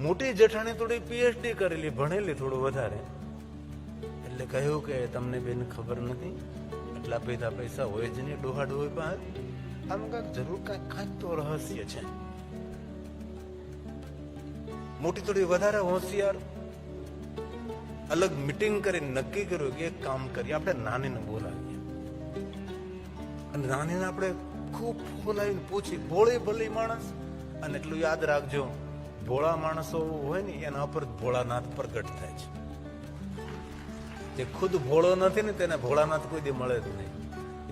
મોટી જેઠાણી થોડી પીએચડી કરેલી, ભણેલી થોડું વધારે, એટલે કહ્યું કે તમને બેન ખબર નથી, એટલા પૈસા હોય જ નહીં ડોહા ડોહી પાસે, આમ કાંઈક જરૂર કાંઈક તો રહસ્ય છે. મોટી થોડી વધારે હોશિયાર, અલગ મીટિંગ કરીને નક્કી કર્યું કે એક કામ કરીએ, આપણે નાનીને બોલાવીએ. અને નાનીને આપણે ખૂબ બોલાવીને પૂછી, ભોળી ભલી માણસ, અને એટલું યાદ રાખજો, ભોળા માણસો હોય ને એના પર ભોળાનાથ પ્રગટ થાય છે. જે ખુદ ભોળો નથી ને તેને ભોળાનાથ કોઈ દી મળે જ નહીં.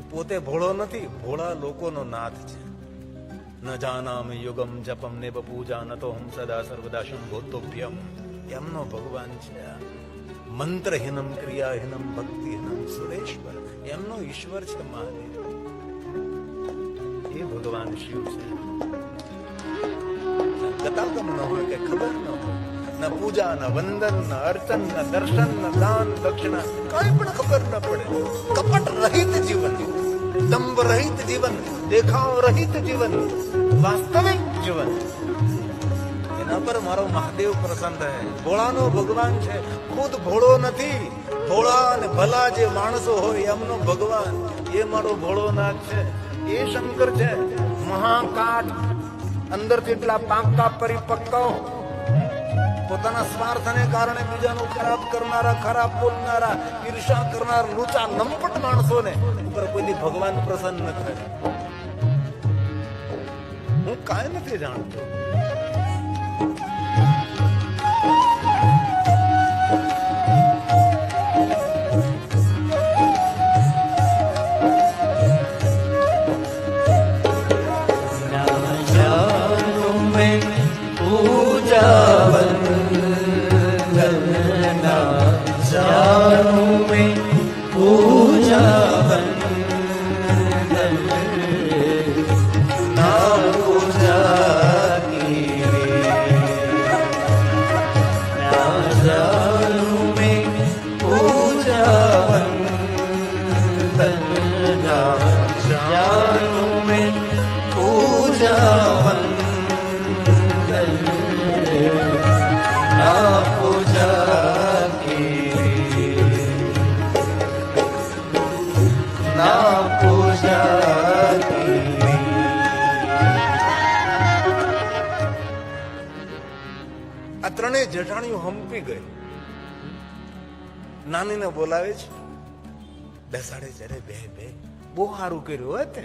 એ પોતે ભોળો નથી, ભોળા લોકોનો નાથ છે. ન જાનામ યુગમ જપમ ને પૂજા ન તો હમ સદા સર્વદા શંભોતોભ્યમ, એમનો ભગવાન છે. મંત્રહીનમ ક્રિયાહીનમ ભક્તિહીનમ સુરેશ્વર, એમનો ઈશ્વર છે મહાદેવ, એ ભગવાન શિવ છે. ગતાગમ ન હોય, કઈ ખબર ન હોય, ન પૂજા, ન વંદન, ન અર્ચન, ન દર્શન, ન દાન દક્ષિણા, કઈ પણ ખબર ન પડે. કપટ રહિત જીવન, દંભ રહિત જીવન, દેખાવ રહિત જીવન, વાસ્તવિક જીવન, એના પર મારો મહાદેવ પ્રસન્ન રહે. ભોળાનો ભગવાન છે, ખુદ ભોળો નથી. ભોળા અને ભલા જે માણસો હોય એમનો ભગવાન, એ મારો ભોળોનાથ છે, એ શંકર છે. મહાકાઠ, અંદરથી એટલા પાકા પરિપક્વ, પોતાના સ્વાર્થને કારણે બીજાનું ખરાબ કરનારા, ખરાબ બોલનારા, ઈર્ષા કરનાર, લૂચા નંપટ માણસોને ઉપર કોઈની ભગવાન પ્રસન્ન ન થાય. હું કાંઈ નથી જાણતો. આ ત્રણેય જેઠાણીઓ હંપી ગઈ. નાનીને બોલાવે છે, બેસાડે છે. અરે બે બે બહુ સારું કર્યું હોય તે,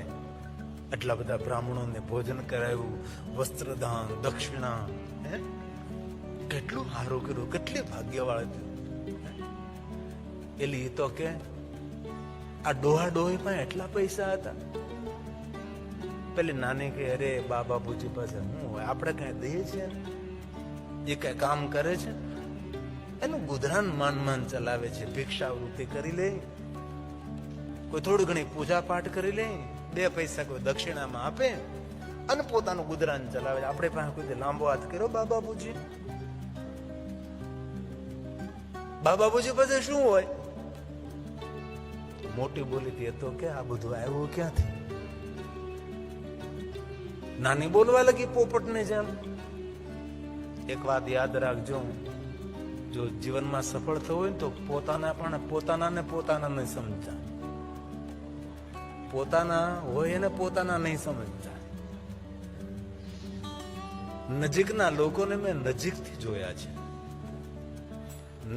આટલા બધા બ્રાહ્મણોને ભોજન કરાવ્યું, વસ્ત્રદાન, દક્ષિણા, કેટલું સારું કર્યું, કેટલી ભાગ્યવાળી. એલી તો કે આ ડોહા ડોહી પાસે એટલા પૈસા હતા. પેલી નાની કે અરે બા બાપુજી પાસે શું હોય, આપણે કઈ દઈએ છીએ, એ કઈ કામ કરે છે, એનું ગુજરાન માન ચલાવે છે. ભિક્ષાવૃત્તિ કરી લે, કોઈ થોડી ઘણી પૂજા પાઠ કરી લે, 2 પૈસા કોઈ દક્ષિણામાં આપે અને પોતાનું ગુજરાન ચલાવે. આપણે પાસે કોઈ લાંબો હાથ કર્યો બા બાપુજી? બા બાપુજી પાસે શું હોય? મોટી બોલી હતી તો કે આ બધું આવ્યું ક્યાંથી? નાની બોલવા લગી પોપટ ને જેમ. એક વાત યાદ રાખજો, જો જીવનમાં સફળ થવું હોય ને તો પોતાના નહીં સમજતા. પોતાના હોય એને પોતાના નહીં સમજતા. નજીકના લોકોને મેં નજીકથી જોયા છે.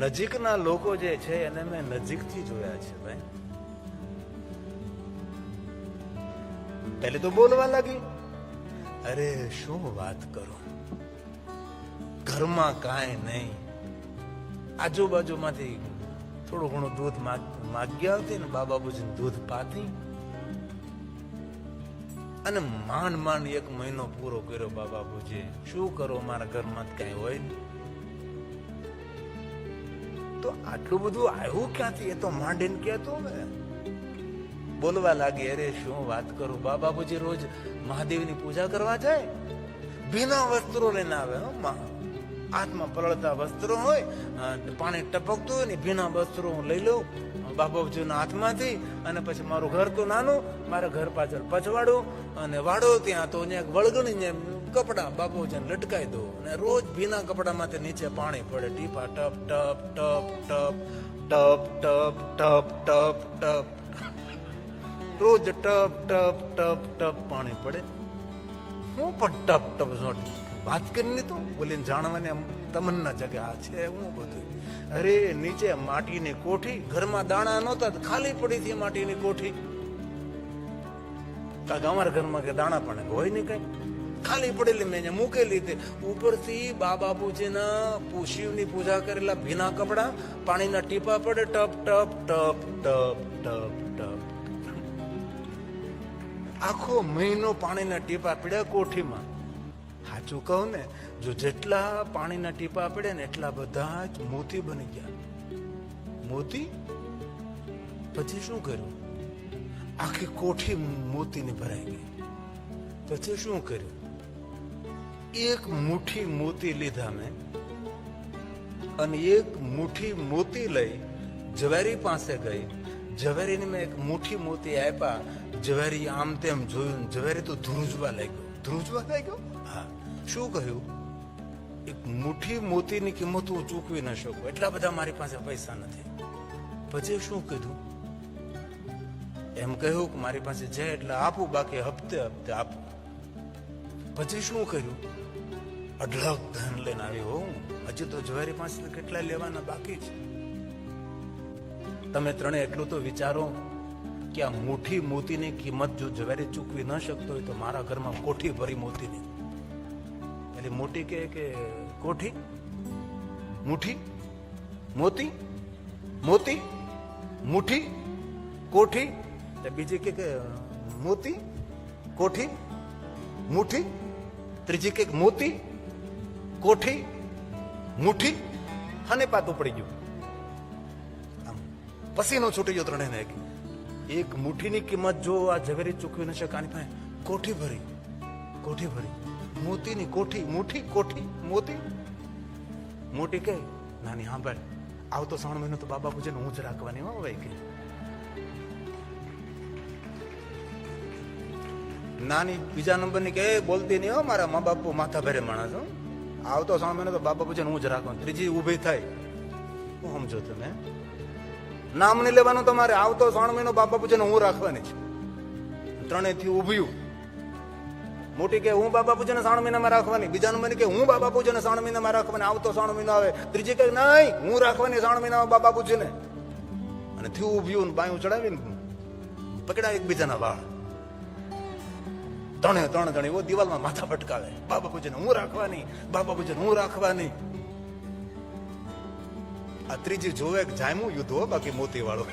નજીકના લોકો જે છે એને મેં નજીકથી જોયા છે ભાઈ. પહેલે તો બોલવા લાગી, અરે શું વાત કરો, ઘરમાં કાંઈ નહીં, આજુબાજુમાંથી થોડું ઘણું દૂધ માગ્યા આવતી ને બાબાબુજી દૂધ પાતી, અને માંડ 1 મહિનો પૂરો કર્યો. બાબાબુજી શું કરો, મારા ઘરમાં કઈ હોય ને. તો આટલું બધું આવ્યું ક્યાંથી? એ તો માંડીને કહેતો હવે. બોલવા લાગી, અરે શું વાત કરું, બાબાબુજી રોજ મહાદેવની પૂજા કરવા જાય, ભીના વસ્ત્રો લઈને આવે. હાથમાં પલળતા વસ્ત્રો હોય, પાણી ટપકતું હોય ને ભીના વસ્ત્રો હું લઈ લઉં બાબાજીના હાથમાંથી, અને પછી મારું ઘર તો નાનું, મારા ઘર પાછળ પછવાડું અને વાડો ત્યાં તો વળગણી કપડા બાપુજીને લટકાઈ દો અને રોજ ભીના કપડામાંથી નીચે પાણી પડે, ટીપા ટપ ટપ ટપ ટપ ટપ ટપ ટપ ટપ, રોજ ટપ ટપ ટપ ટપ પાણી પડે. હું પણ ટપ ટપ વાત કરીને તો બોલીને જાણવાની તમન્ના છે કે આ છે હું બધું. અરે નીચે માટીની કોઠી, ઘરમાં દાણા નહોતા, ખાલી પડી હતી માટીની કોઠી. કાંક અમારા ઘરમાં કે દાણા પણ હોય નહીં, કઈ ખાલી પડેલી મેં મૂકેલી હતી. ઉપરથી બાપુજીના શિવની પૂજા કરેલા ભીના કપડા, પાણીના ટીપા પડે, ટપ ટપ ટપ ટપ ટપ ટપ. આખો મહિનો પાણીના ટીપા પડ્યા કોઠીમાં. સાચું કહું ને, જો જેટલા પાણીના ટીપા પડે ને એટલા બધા જ મોતી બની ગયા. મોતી પછી શું કર્યું? આખી કોઠી મોતીની ભરાઈ ગઈ. પછી શું કર્યું? એક મુઠ્ઠી મોતી લીધા મેં અને એક મુઠ્ઠી મોતી લઈ ઝવેરી પાસે ગઈ. ઝવેરીને મેં એક મુઠ્ઠી મોતી આપ્યા. ઝવેરી આમ તેમ જોયું, ઝવેરી તો ધ્રુજવા લાગ્યો. ધ્રુજવા લાગ્યો? હા. શું કહ્યું? એક મુઠ્ઠી મોતીની કિંમત હું ચૂકવી ન શકું, એટલા બધા મારી પાસે પૈસા નથી. પછી શું કીધું? એમ કહ્યું કે મારી પાસે છે એટલે આપું, બાકી હપ્તે હપ્તે આપું. પછી શું કર્યું? અઢળક ધન લઈને આવ્યો હું. હજી તો ઝવેરી પાસે કેટલા લેવાના બાકી છે. તમે ત્રણે એટલું તો વિચારો કે આ મુઠ્ઠી મોતીની કિંમત જો ઝવેરી ચૂકવી ન શકતો હોય તો મારા ઘરમાં કોઠી ભરી મોતીની. એટલે મોટી કે કોઠી, મુઠ્ઠી, મોતી, મોતી, મુઠ્ઠી, કોઠી. બીજી કે મોતી, કોઠી, મુઠ્ઠી. ત્રીજી કે મોતી, કોઠી, મુઠ્ઠી. અને પાતું પડી ગયું. આમ પસીનો છૂટી ગયો ત્રણેને. એક મુઠ્ઠીની કિંમત જો આ ઝવેરી ચૂકવી ન શકે, આની પાસે કોઠી ભરી, કોઠી ભરી. મોતીની કોઠી, મુઠ્ઠી, કોઠી, મોતી. મોટી કે નાની હા ભાઈ, આવતો 3 મહિનો તો બાબા પૂજન હું જ રાખવાની હો ભાઈ કે. નાની બીજા નંબરની કે બોલતી નહીં હો, મારા મા બાપુ માથા ભરે માણસ. આવતો 3 મહિનો તો બાબા પૂજન હું જ રાખવાનું. ત્રીજી ઉભી થાય. હું સમજો તમે? નામ નહીં લેવાનું તમારે. આવતો 3 મહિનો બાબા પૂજન હું રાખવાની છે. ત્રણેયથી ઉભ્યું. મોટી કે હું બાબા પૂજન 3 મહિનામાં રાખવાની. બીજા નંબરની કે હું બાબા પૂજન 3 મહિનામાં રાખવાની. આવતો 3 મહિનો આવે. ત્રીજી કે નહીં, હું રાખવાની 3 મહિનામાં બાબા પૂજને. અને થયું ઉભ્યું, બાયું ચડાવીને પકડા એકબીજાના વાળ. ત્રણે જણ એવો દિવાલમાં માથા ભટકાવે. બાબા પૂજન હું રાખવાની, બાબા પૂજન હું રાખવાની. આ ત્રીજી જોવે કે જામ્યું યુદ્ધ હો, બાકી મોતી વાળો.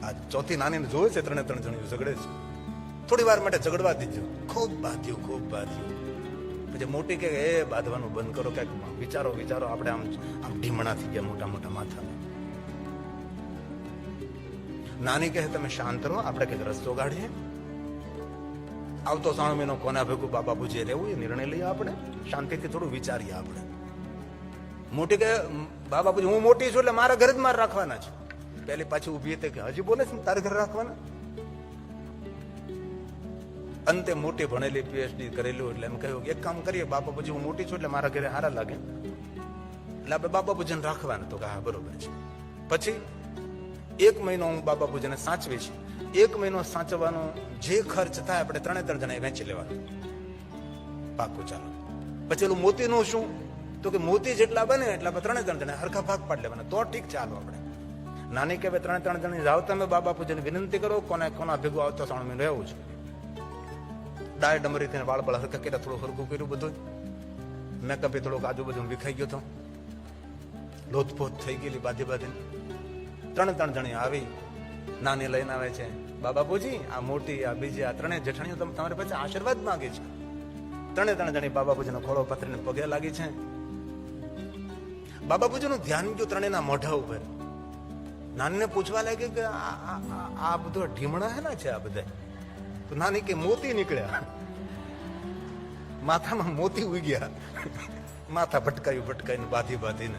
આ ચોથી નાની જોવે છે, 3 જણ ઝઘડે છે. થોડી વાર માટે ઝઘડવા દીધું. ખૂબ બાંધ્યું, ખૂબ બાંધ્યું. પછી મોટી કે એ બાંધવાનું બંધ કરો, ક્યાંક વિચારો વિચારો. આપણે આમ ઢીમણા થઈ ગયા, મોટા મોટા માથા. નાની કહે તમે શાંત રહો, આપણે કઈક રસ્તો કાઢીએ. આવતો 3 મહિનો કોના ભેગું બાબા પૂજે રહેવું એ નિર્ણય લઈએ. આપણે શાંતિથી થોડું વિચારીએ. આપણે મોટી કે બાબા પૂજે હું મોટી છું એટલે મારા ઘરે જ મારે રાખવાના છે. પેલી પાછી ઉભી હતી કે હજી બોલે છે તારે ઘરે રાખવાના. અંતે મોટી ભણેલી પીએચડી કરેલું એટલે એમ કહ્યું એક કામ કરીએ, બાપા પૂજે હું મોટી છું એટલે મારા ઘરે હારા લાગે એટલે આપણે બાબા પૂજન રાખવાના. તો હા બરોબર છે. પછી 1 મહિનો હું બાબા પૂજને સાચવીશ. 1 મહિનો સાચવવાનો જે ખર્ચ થાય આપણે 3 જણા વેચી લેવાનું. પાકું, ચાલો. પછી એલું મોતીનું શું? તો કે મોતી જેટલા બને એટલા 3 જણા હરખા ભાગ પાડી લેવાના. તો ઠીક, ચાલો. આપણે નાની કે 3 જણા જાઓ તમે બાબા પૂજન વિનંતી કરો, કોના ભેગું આવતો 3 મહિનો રહેવું છે. ડાય ડમરી થઈને વાળ બળ હરખા કર્યા, થોડું હરખું કર્યું બધું. મેકઅપ થોડુંક આજુબાજુ વિખાઈ ગયો હતો, લોથપોથ થઈ ગયેલી બાધી બાધી. 3 જણી આવી, નાની લઈને આવે છે. બાબા પૂજી આ મોટી, આ બીજી, આ 3 જેઠાણીઓ તમારી પાસે આશીર્વાદ માંગે છે. 3 જણી બાબા પૂજીનો ખોળો પથરીને પગે લાગી છે. બાબા પૂજીનું ધ્યાન ગયું 3ના મોઢા ઉપર. નાનીને પૂછવા લાગે કે આ બધો ઢીમણા હેના છે આ બધા? તો નાની કે મોતી નીકળ્યા. માથામાં મોતી ઉગ્યા. માથા ભટકાઈને બાંધીને.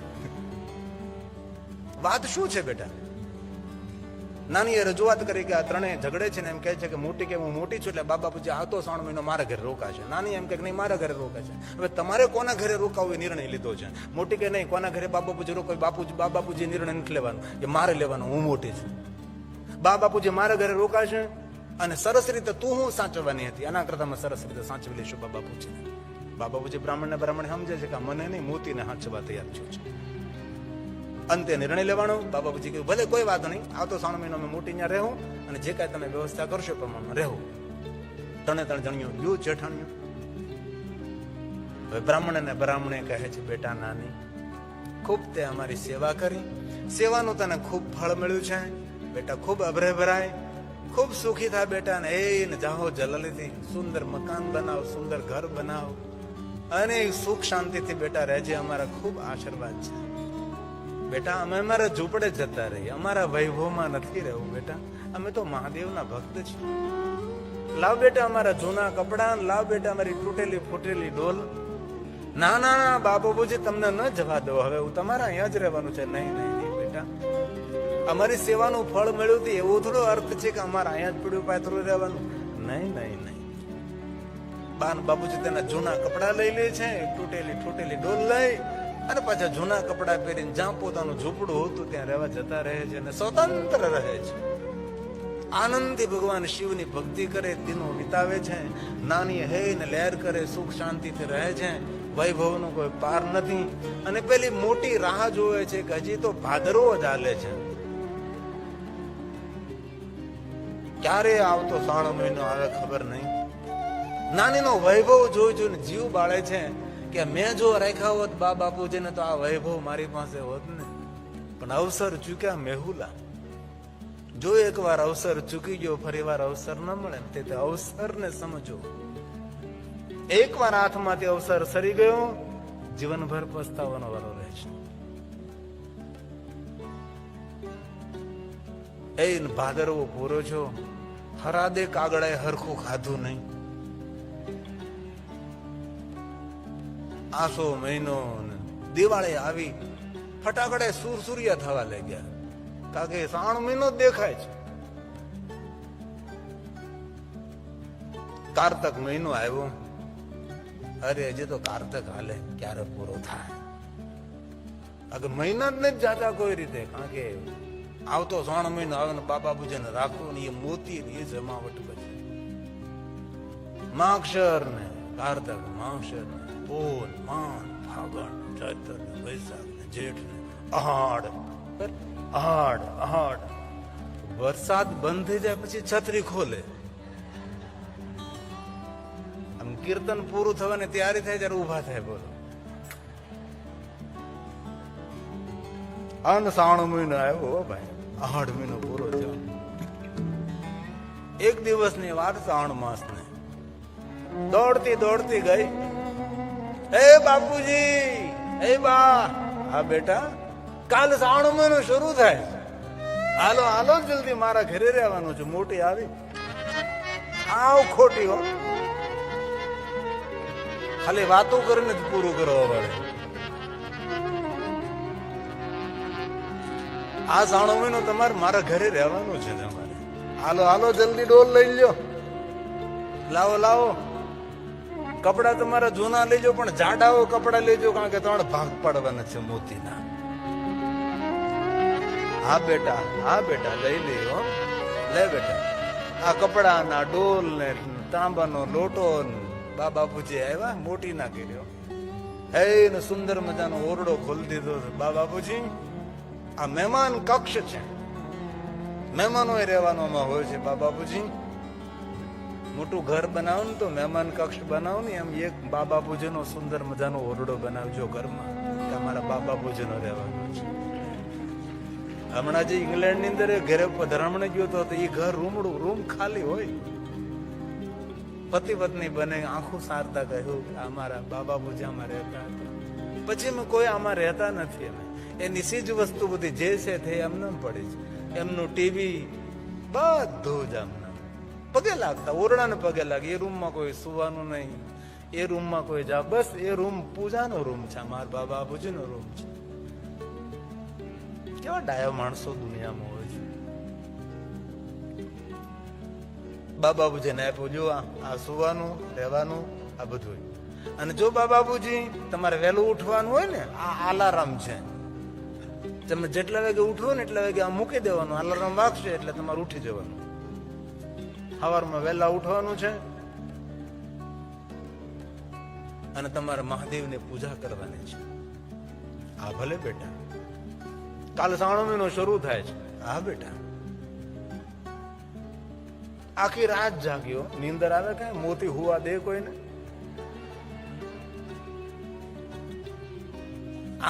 વાત શું છે બેટા? નાનીએ રજૂઆત કરી કે આ ત્રણેય ઝઘડે છે ને એમ કહે છે કે મોટી કે હું મોટી છું એટલે બાબા પૂજ્ય આવતો 3 મહિનો મારા ઘરે રોકાશે. નાની એમ કે નહીં મારા ઘરે રોકાશે. હવે તમારે કોના ઘરે રોકાવું એ નિર્ણય લીધો છે. મોટી કે નહીં કોના ઘરે બાબા પૂજ્ય રોકાય, બાબા પૂજ્ય નિર્ણય નથી લેવાનો, એ મારે લેવાનો, હું મોટી છું. બાબા પૂજ્ય મારા ઘરે રોકાશે અને સરસ રીતે તું હું સાચવવાની હતી, આના કરતા સરસ રીતે સાચવી લઈશું બાબા પૂજ્ય. બાબા પૂજ્ય બ્રાહ્મણ સમજે છે કે મને નહીં મોતીને સાચવવા તૈયાર છું. અંતે નિર્ણય લેવાનો. બાબા પૂજ્ય કહ્યું ભલે કોઈ વાત નહીં, આવતો 3 મહિનો મેં મોટી ત્યાં રહેવું અને જે કાંઈ તમે વ્યવસ્થા કરશો પ્રમાણમાં રહેવું. 3 જણીઓ ગયું જેઠાણીઓ. હવે બ્રાહ્મણે કહે છે બેટા નાની ખૂબ તે અમારી સેવા કરી, સેવાનું તને ખૂબ ફળ મળ્યું છે બેટા, ખૂબ અભરે ભરાય, ખૂબ સુખી થાય બેટા, ને એને જાહો જલાલીથી સુંદર મકાન બનાવ, સુંદર ઘર બનાવ અને સુખ શાંતિથી બેટા રહેજે, અમારા ખૂબ આશીર્વાદ છે બેટા. અમે અમારા ઝૂંપડે જતા રહીએ, અમારા વૈભવમાં નથી રહેવું બેટા, અમે તો મહાદેવના ભક્ત છીએ. લાવ બેટા અમારા જૂના કપડા, લાવ બેટા અમારી તૂટેલી ફૂટેલી ડોલ. ના ના ના બાબા પૂજ્ય તમને ન જવા દો, હવે હું તમારા અહીંયા જ રહેવાનું છે. નહીં નહીં નહીં બેટા, અમારી સેવાનું ફળ મળ્યું હતું એવો થોડો અર્થ છે કે અમારા અહીંયા જ પડ્યું પાથરું રહેવાનું. નહીં નહીં નહીં. બાપુજી તેના જૂના કપડા લઈ લે છે, તૂટેલી ડોલ લઈ અને પાછા જૂના કપડા પહેરીને જ્યાં પોતાનું ઝૂંપડું હતું ત્યાં રહેવા જતા રહે છે અને સ્વતંત્ર રહે છે. આનંદથી ભગવાન શિવની ભક્તિ કરે, દિનો વિતાવે છે. નાની હે ને લહેર કરે, સુખ શાંતિથી રહે છે. વૈભવનો કોઈ પાર નથી. અને પેલી મોટી રાહ જોવે છે કે હજી તો ભાદરવો જ હાલે છે, ક્યારે આવતો 3 મહિનો આવે ખબર નહીં. નાનીનો વૈભવ જોઈ જોઈને જીવ બાળે છે કે મેં જો રાખ્યા હોત બા બાપુજીને તો આ વૈભવ મારી પાસે હોત ને. પણ અવસર ચૂક્યા મેહુલા. જો એકવાર અવસર ચૂકી ગયો ફરી વાર અવસર ન મળે, તે અવસરને સમજો. એકવાર હાથમાંથી અવસર સરી ગયો જીવનભર પસ્તાવાનો વારો રહે છે. એ ભાદરવો પૂરો છો, હરાદે કાગડાએ હરખું ખાધું નહીં. આસો મહિનો દિવાળી આવી, ફટાકડે સુરસુરિયા થવા લાગ્યા, કારણ કે 3 મહિનો જ દેખાય છે. કારતક મહિનો આવ્યો, અરે હજી તો કારતક હાલે, ક્યારે પૂરો થાય? આગળ મહિના જ નથી જાતા કોઈ રીતે, કારણ કે આવતો 3 મહિનો આવે ને બાપા પૂજન રાખવું ને એ મોતી ને એ જમાવટ પછી માગશર ને કારતક, માગશર ને પોલ, માન, ફાગણ, ચૈત્ર, વૈશાખ ને જેઠ ને અહાડ. વરસાદ બંધ થઈ જાય પછી છત્રી ખોલે. આમ કીર્તન પૂરું થવાની તૈયારી થાય ત્યારે ઉભા થાય. બોલો, 3 મહિનો આવ્યો ભાઈ, 8 મહિનો પૂરો થયો. એક દિવસની વાત 3 માસની દોડતી ગઈ. એ બાપુજી, એ બા, હા બેટા કાલ 3 મહિનો શરૂ થાય, હાલો જલ્દી મારા ઘરે રહેવાનું છે. મોટી આવી, આવ ખોટી હો, ખાલી વાતો કરીને જ પૂરું કરવા પડે. આ 3 મહિનો તમારે મારા ઘરે રહેવાનું છે તમારે. હાલો જલ્દી ડોલ લઈ લ્યો, લાવો કપડા તમારા જૂના લેજો, પણ જાડાઓ કપડા લેજો, કારણ કે 3 ભાગ પાડવાના છે મોતીના. હા બેટા લઈ લ્યો, લે બેટા આ કપડા ના ડોલ ને તાંબાનો લોટો. બાબા પૂજી આવ્યા, મોટી ના કર્યો. હે ને સુંદર મજાનો ઓરડો ખોલી દીધો. બાબા પૂજી આ મહેમાન કક્ષ છે, મહેમાનો એ રહેવાનો હોય છે. બાબા પૂજી મોટું ઘર બનાવો ને તો મહેમાન કક્ષ બનાવો ને, એમ એક બાબા પૂજનો સુંદર મજાનો ઓરડો બનાવજો ઘરમાં, કે અમારા બાબા પૂજનો રહેવાનો છે. હમણાં જે ઇંગ્લેન્ડ ની અંદર ઘરે પધરામણે ગયો તો એ ઘર રૂમ ખાલી હોય, પતિ પત્ની બને આખું સારતા કહ્યું કે અમારા બાબા પૂજામાં રહેતા હતા. પછી અમે કોઈ આમાં રહેતા નથી. અમે એની સીજ વસ્તુ બધી જે છે તે એમને પડી છે. એમનું ટીવી બધું જ એમને પગે લાગતા, ઓરડાને પગે લાગે. એ રૂમમાં કોઈ સુવાનું નહીં, એ રૂમમાં કોઈ જા, બસ એ રૂમ પૂજાનો રૂમ છે, મારા બાબા પૂજીનો રૂમ છે. કેવા ડાયા માણસો દુનિયામાં હોય છે. બાબાબુજીને આપ્યું, જો આ સુવાનું રહેવાનું આ બધું. અને જો બાબાબુજી તમારે વહેલું ઉઠવાનું હોય ને, આ અલાર્મ છે. તમે જેટલા વાગે ઉઠવો ને એટલા વાગે આ મૂકી દેવાનું, અલાર્મ વાગશે એટલે તમારે ઉઠી જવાનું. સવારમાં વહેલા ઉઠવાનું છે અને તમારે મહાદેવની પૂજા કરવાની છે. હા ભલે બેટા, કાલ 3 મહિનો શરૂ થાય છે. હા બેટા, આખી રાત જાગ્યો, નીંદર આવે કઈ? મોતી હુવા દે કોઈને?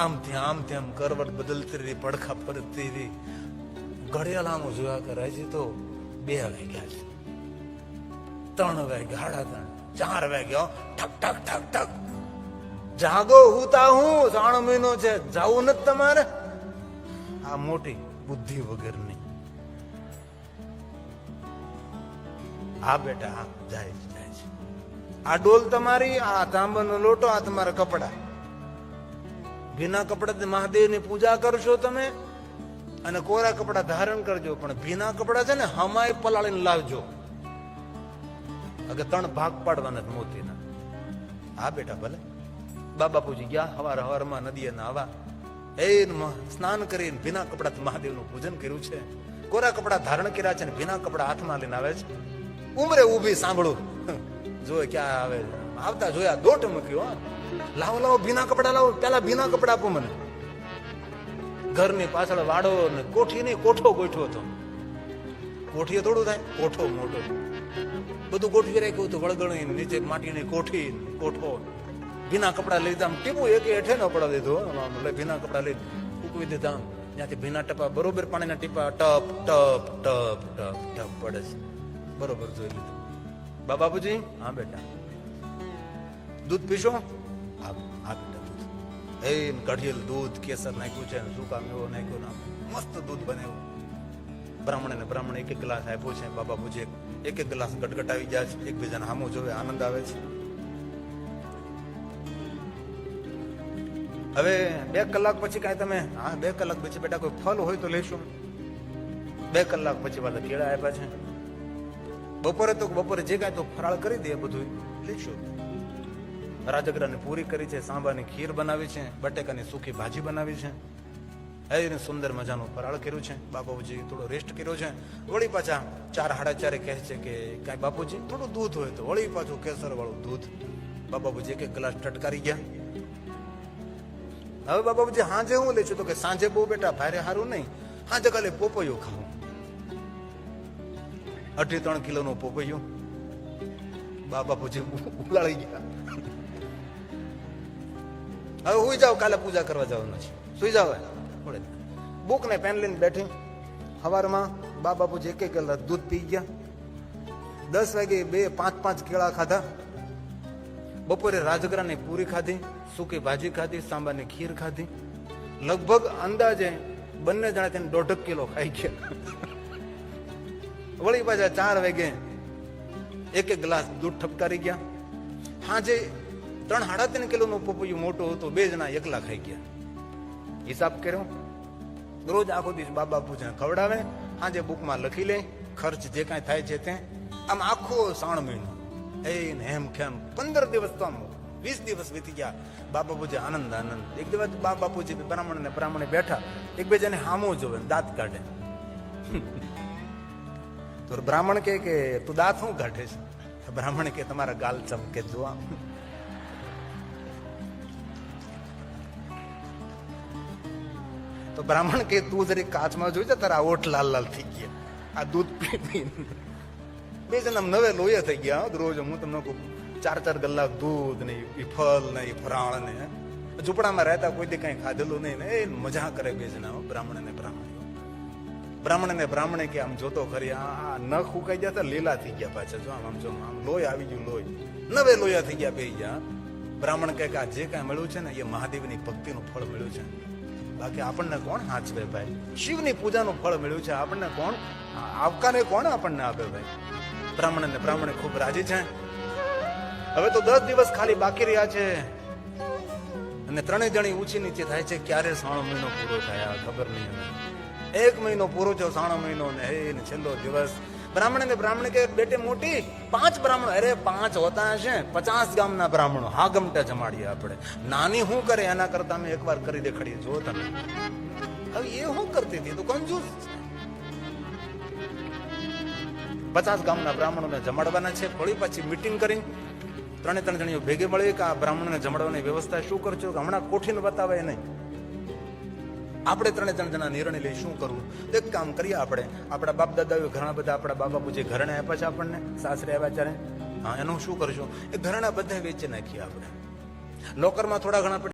આમથી આમ કરવટ બદલતી રહી, પડખા ફરતી રહી. ઘડિયાળામાં જોયા કરે છે તો 2 વાગ્યા છે, 3 વાગ્યા, 3:30, 4 વાગ્યા. ઠક ઠક ઠક ઠક. જાગો, હુતા હું 3 મહિનો છે, જાવું નથી તમારે? આ મોટી બુદ્ધિ વગરની. હા બેટા, હા જાય છે. આ ડોલ તમારી, આ તાંબાનો લોટો, આ તમારા કપડા. ભીના કપડા મહાદેવની પૂજા કરશો તમે, અને કોરા કપડા ધારણ કરજો. પણ ભીના કપડા છે ને હમાય પલાળીને લાવજો. અગર 3 ભાગ પાડવાના મોતીના. હા બેટા ભલે. બાબાપુજી ગયા હવારમાં નદીએ નાવા, સ્નાન કરીને ભીના કપડા મહાદેવનું પૂજન કર્યું છે. કોરા કપડા ધારણ કર્યા છે ને ભીના કપડા હાથમાં લઈને આવે છે. ઉમરે ઉભી સાંભળું, જોયે ક્યાં આવે. આવતા જોયા, દોટ મૂક્યો. લાવો ભીના કપડા લાવો, પેલા ભીના કપડા આપો મને. ઘરની પાછળ વાડો ને કોઠી નહીં, કોઠો ગોઠવો હતો. કોઠીએ થોડું થાય, કોઠો મોટો બધું ગોઠવી રાખ્યું હતું. વળગણી નીચે માટીની કોઠી, કોઠો. ભીના કપડા લઈ આમ ટીપું એક હેઠે ન પડવા દીધું. ભીના કપડા લઈ ઉકવી દીધા. ત્યાંથી ભીના ટપા બરોબર પાણીના ટીપા ટપ ટપ ટપ ટપ ટપ પડે છે. બરોબર જોઈ લીધું. બાબાબુજી, હા બેટા દૂધ પીશો? હા બેટા દૂધ. કઢિયેલ દૂધ, કેસર નાખ્યું છે, સૂકા મેવો નાખ્યો, ના મસ્ત દૂધ બનાવ્યું. બ્રાહ્મણ એક ગ્લાસ આપ્યો છે. બાબાબુજી એક ગ્લાસ ગટગટાવી ગયા છે. એકબીજાને સામું જોવે, આનંદ આવે છે. હવે 2 કલાક પછી કાંઈ તમે, 2 કલાક પછી બેટા કોઈ ફળ હોય તો લેશો. 2 કલાક પછી પાછા કેળા આપ્યા છે. બપોરે જે કાંઈ તો ફરાળ કરી દે બધું લેશો. રાજગરાની પૂરી કરી છે, સાંભાની ખીર બનાવી છે, બટેકાની સૂકી ભાજી બનાવી છે. એને સુંદર મજાનું ફરાળ કર્યું છે. બાપુજી થોડો રેસ્ટ કર્યો છે. વળી પાછા 4, 4:30 કહે છે કે કાંઈ બાપુજી થોડું દૂધ હોય તો. વળી પાછું કેસર વાળું દૂધ. બાબાબુજી 1 ગ્લાસ ટટકારી ગયા. હવે બાબાબુજી સાંજે હું લઈશું? તો કે સાંજે બહુ બેટા ભારે સારું નહીં, સાંજે કાલે પોપૈયું ખાવું. 2.5-3 કિલોનું પોપૈયું. બાબાબુજી ઉલાળી ગયા. હવે હુઈ જાવ, કાલે પૂજા કરવા જવાનું છે, સુઈ જાવ. બુક ને પેન લઈને બેઠી. સવારમાં બાબાબુજી 1 ગ્લાસ દૂધ પી ગયા. 10 વાગે 5 કેળા ખાધા. બપોરે રાજગરાની પૂરી ખાધી, સૂકી ભાજી ખાધી, સાંબાની ખીર ખાધી. લગભગ અંદાજે બંને જણા તેને 1.5 કિલો ખાઈ ગયા. વળી પાછા 4 વાગે 1 ગ્લાસ દૂધ ઠપકારી ગયા. સાંજે 3-3.5 કિલોનું પપૈયું મોટું હતું, 2 જણા એકલા ખાઈ ગયા. હિસાબ કર્યો. રોજ આખો દિવસ બાબાપુજીને ખવડાવે, સાંજે બુકમાં લખી લે ખર્ચ જે કાંઈ થાય છે તે. આમ આખો 3 મહિનો એમ કેમ 15 દિવસ તો આમ 20 દિવસ વીતી ગયા. બાબાપુજી આનંદ. એક દિવસ બાબાપુજી બ્રાહ્મણે બેઠા, એકબીજાને હામું જોવે, દાંત કાઢે. તો બ્રાહ્મણ કે તું દાંત શું કાઢે છે? બ્રાહ્મણ કે તમારા ગાલ ચમકે જોવા. તો બ્રાહ્મણ કે તું જરી કાચમાં જોઈ, તારા ઓઠ લાલ લાલ થઈ ગયા આ દૂધ પી. 2 જણા નવે લોહી થઈ ગયા. રોજ હું તમને કહું 4-4 કલાક દૂધ ને એ ફળ ને એ ફરાળ ને. ઝૂંપડામાં રહેતા કોઈ દી કઈ ખાધેલું નહીં ને. એ મજા કરે 2 જણા. બ્રાહ્મણે કે આમ જોતો ખરી, આ નખ ઉકાઈ ગયા હતા, લીલા થઈ ગયા પાછા. જો આમ લોહી આવી ગયું, લોહી નવે લોહી થઈ ગયા 2 ગયા. બ્રાહ્મણ કે આ જે કાંઈ મળ્યું છે ને એ મહાદેવની ભક્તિનું ફળ મળ્યું છે. બાકી આપણને કોણ હાચવે ભાઈ? શિવની પૂજાનું ફળ મળ્યું છે. આપણને કોણ આવકારે, કોણ આપણને આપે ભાઈ? બ્રાહ્મણે ખૂબ રાજી છે. હવે તો 10 દિવસ ખાલી બાકી રહ્યા છે અને 3 જણી ઊંચી નીચે થાય છે. ક્યારે 3 મહિનો પૂરો થાય ખબર નહીં. 1 મહિનો પૂરો થયો, 3 મહિનો ને છેલ્લો દિવસ. ब्राह्मण ने ब्राह्मण के बेटे मोटी 5 ब्राह्मण, अरे 5 होता હશે 50 ગામના બ્રાહ્મણો હા ગમટે જમાડીએ આપણે. નાની શું કરે એના કરતા અમે એકવાર કરી દેખાડીએ. જો તમે હવે એ શું કરતી હતી તો કંજૂસ. 50 ગામના બ્રાહ્મણોને જમાડવાના છે. ફળી પાછી મીટિંગ કરી 3 જણીઓ ભેગે મળી કે આ બ્રાહ્મણોને જમાડવાની વ્યવસ્થા શું કરજો, હમણાં કોઠીને બતાવે નહીં. આપણે 3 જણા નિર્ણય લઈ શું કરવું. એક કામ કરીએ, આપણે આપણા બાપ દાદાઓ ઘણા બધા આપણા બાબા પૂજે ઘરણા આપ્યા છે આપણને, સાસરે આવ્યા ત્યારે. હા, એનું શું કરશું? એ ઘરણા બધા વેચી નાખીએ આપણે. લોકરમાં થોડા ઘણા